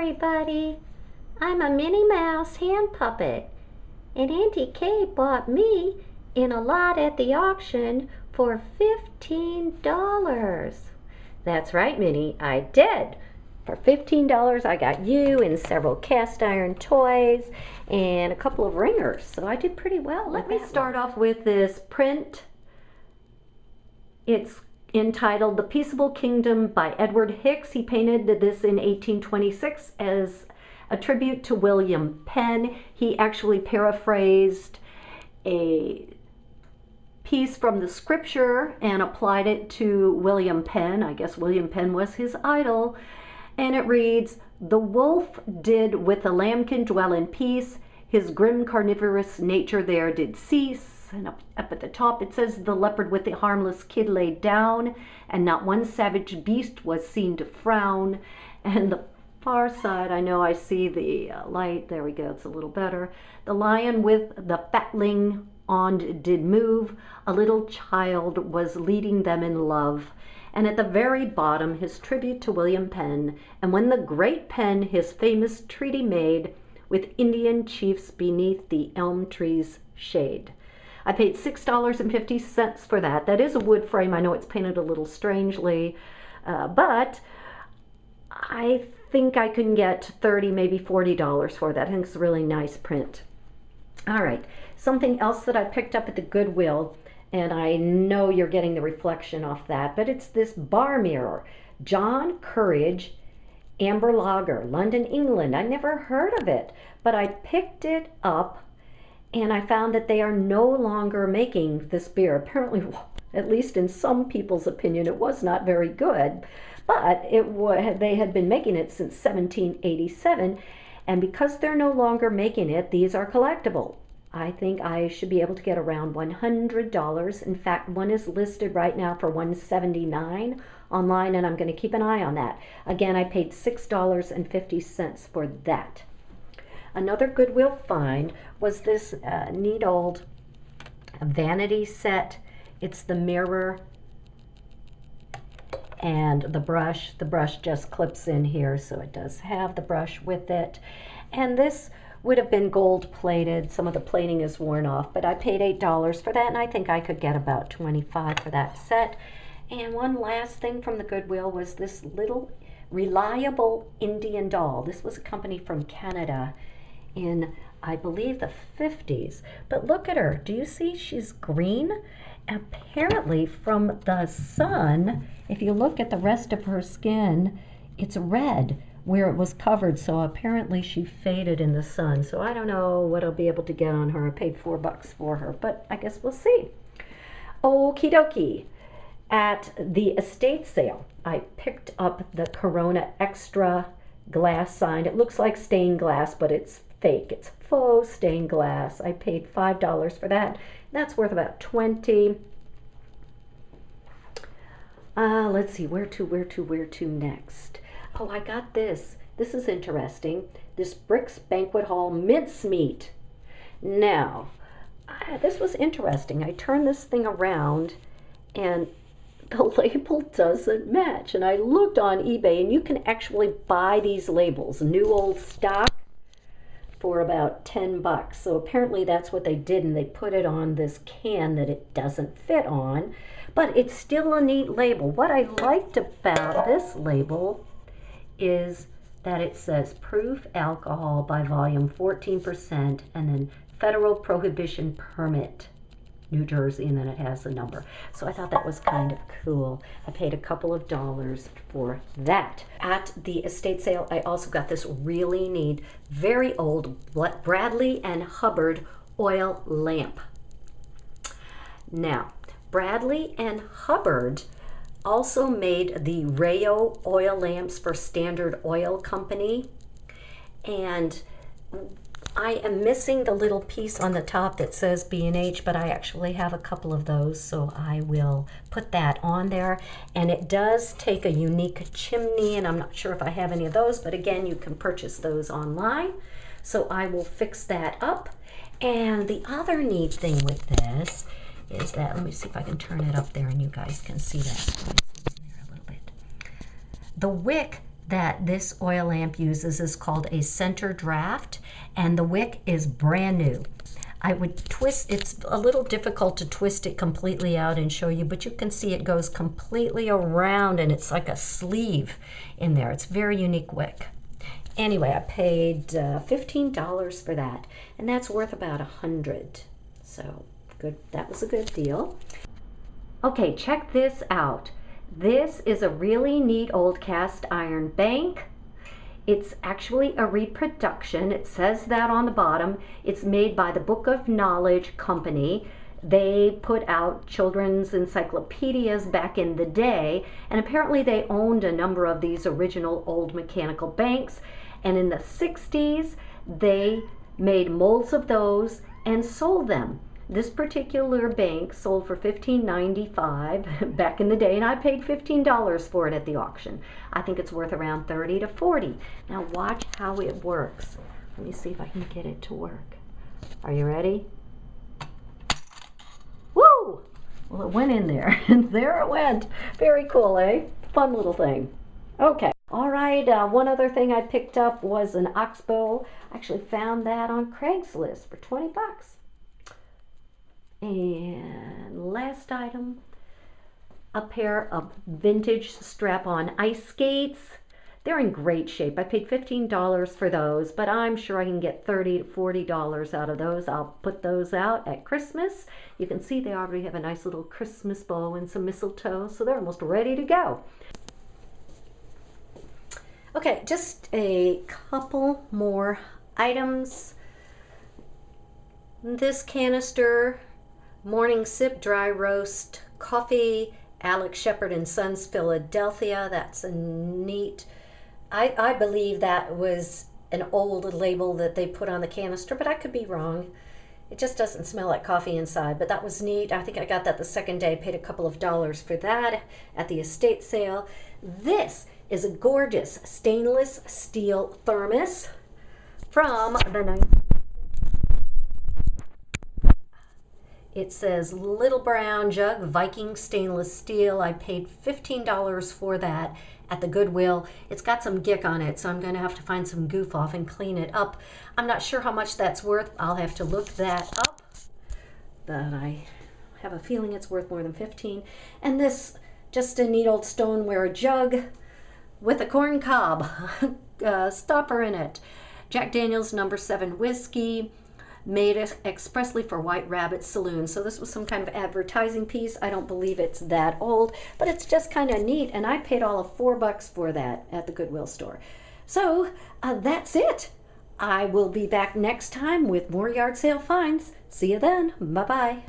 everybody. I'm a Minnie Mouse hand puppet, and Auntie Kay bought me in a lot at the auction for $15. That's right, Minnie, I did. For $15, I got you and several cast iron toys and a couple of ringers, so I did pretty well. Let me start off with this print. It's entitled The Peaceable Kingdom by Edward Hicks. He painted this in 1826 as a tribute to William Penn. He actually paraphrased a piece from the scripture and applied it to William Penn. I guess William Penn was his idol. And it reads, "The wolf did with the lambkin dwell in peace. His grim carnivorous nature there did cease." And up at the top it says, "The leopard with the harmless kid laid down, and not one savage beast was seen to frown." And the far side, I know I see the light, there we go, it's a little better. "The lion with the fatling on did move, a little child was leading them in love." And at the very bottom, his tribute to William Penn. "And when the great Penn his famous treaty made, with Indian chiefs beneath the elm tree's shade." I paid $6.50 for that. That is a wood frame. I know it's painted a little strangely, but I think I can get $30, maybe $40 for that. I think it's a really nice print. All right, something else that I picked up at the Goodwill, and I know you're getting the reflection off that, but it's this bar mirror. John Courage Amber Lager, London, England. I never heard of it, but I picked it up and I found that they are no longer making this beer. Apparently, at least in some people's opinion, it was not very good, but they had been making it since 1787, and because they're no longer making it, these are collectible. I think I should be able to get around $100. In fact, one is listed right now for $179 online, and I'm going to keep an eye on that. Again, I paid $6.50 for that. Another Goodwill find was this neat old vanity set. It's the mirror and the brush. The brush just clips in here, so it does have the brush with it. And this would have been gold plated. Some of the plating is worn off, but I paid $8 for that, and I think I could get about $25 for that set. And one last thing from the Goodwill was this little reliable Indian doll. This was a company from Canada in, I believe, the 50s. But look at her. Do you see she's green? Apparently from the sun, if you look at the rest of her skin, it's red where it was covered. So apparently she faded in the sun. So I don't know what I'll be able to get on her. I paid $4 for her, but I guess we'll see. Okie dokie. At the estate sale, I picked up the Corona Extra glass sign. It looks like stained glass, but it's fake. It's faux stained glass. I paid $5 for that. That's worth about $20. Let's see, where to next? Oh, I got this. This is interesting. This Bricks Banquet Hall mincemeat. Now, this was interesting. I turned this thing around and the label doesn't match. And I looked on eBay, and you can actually buy these labels, new old stock, for about $10. So apparently that's what they did, and they put it on this can that it doesn't fit on, but it's still a neat label. What I liked about this label is that it says proof alcohol by volume 14%, and then Federal Prohibition Permit, New Jersey, and then it has a number. So I thought that was kind of cool. I paid a couple of dollars for that. At the estate sale, I also got this really neat, very old Bradley and Hubbard oil lamp. Now, Bradley and Hubbard also made the Rayo oil lamps for Standard Oil Company, and I am missing the little piece on the top that says B&H, but I actually have a couple of those, so I will put that on there. And it does take a unique chimney, and I'm not sure if I have any of those, but again, you can purchase those online. So I will fix that up. And the other neat thing with this is that, let me see if I can turn it up there and you guys can see that. Let me zoom in there a little bit. The wick that this oil lamp uses is called a center draft, and the wick is brand new. I would twist, it's a little difficult to twist it completely out and show you, but you can see it goes completely around and it's like a sleeve in there. It's a very unique wick. Anyway, I paid $15 for that, and that's worth about $100. So good, that was a good deal. Okay, check this out. This is a really neat old cast iron bank. It's actually a reproduction. It says that on the bottom. It's made by the Book of Knowledge Company. They put out children's encyclopedias back in the day, and apparently they owned a number of these original old mechanical banks. And in the 60s, they made molds of those and sold them. This particular bank sold for $15.95 back in the day, and I paid $15 for it at the auction. I think it's worth around $30 to $40. Now watch how it works. Let me see if I can get it to work. Are you ready? Woo! Well, it went in there, and there it went. Very cool, eh? Fun little thing. Okay. All right, one other thing I picked up was an oxbow. I actually found that on Craigslist for 20 bucks. And last item, a pair of vintage strap-on ice skates. They're in great shape. I paid $15 for those, but I'm sure I can get $30 to $40 out of those. I'll put those out at Christmas. You can see they already have a nice little Christmas bow and some mistletoe, so they're almost ready to go. Okay, just a couple more items. This canister, Morning Sip Dry Roast Coffee, Alex Shepard and Sons, Philadelphia. That's a neat, I believe that was an old label that they put on the canister, but I could be wrong. It just doesn't smell like coffee inside, but that was neat. I think I got that the second day. Paid a couple of dollars for that at the estate sale. This is a gorgeous stainless steel thermos from the 19th. It says Little Brown Jug, Viking stainless steel. I paid $15 for that at the Goodwill. It's got some gick on it, so I'm going to have to find some goof off and clean it up. I'm not sure how much that's worth. I'll have to look that up, but I have a feeling it's worth more than $15. And this, just a neat old stoneware jug with a corn cob stopper in it. Jack Daniel's No. 7 whiskey, made expressly for White Rabbit Saloon. So this was some kind of advertising piece. I don't believe it's that old, but it's just kind of neat, and I paid all of $4 for that at the Goodwill store. So that's it. I will be back next time with more yard sale finds. See you then. Bye-bye.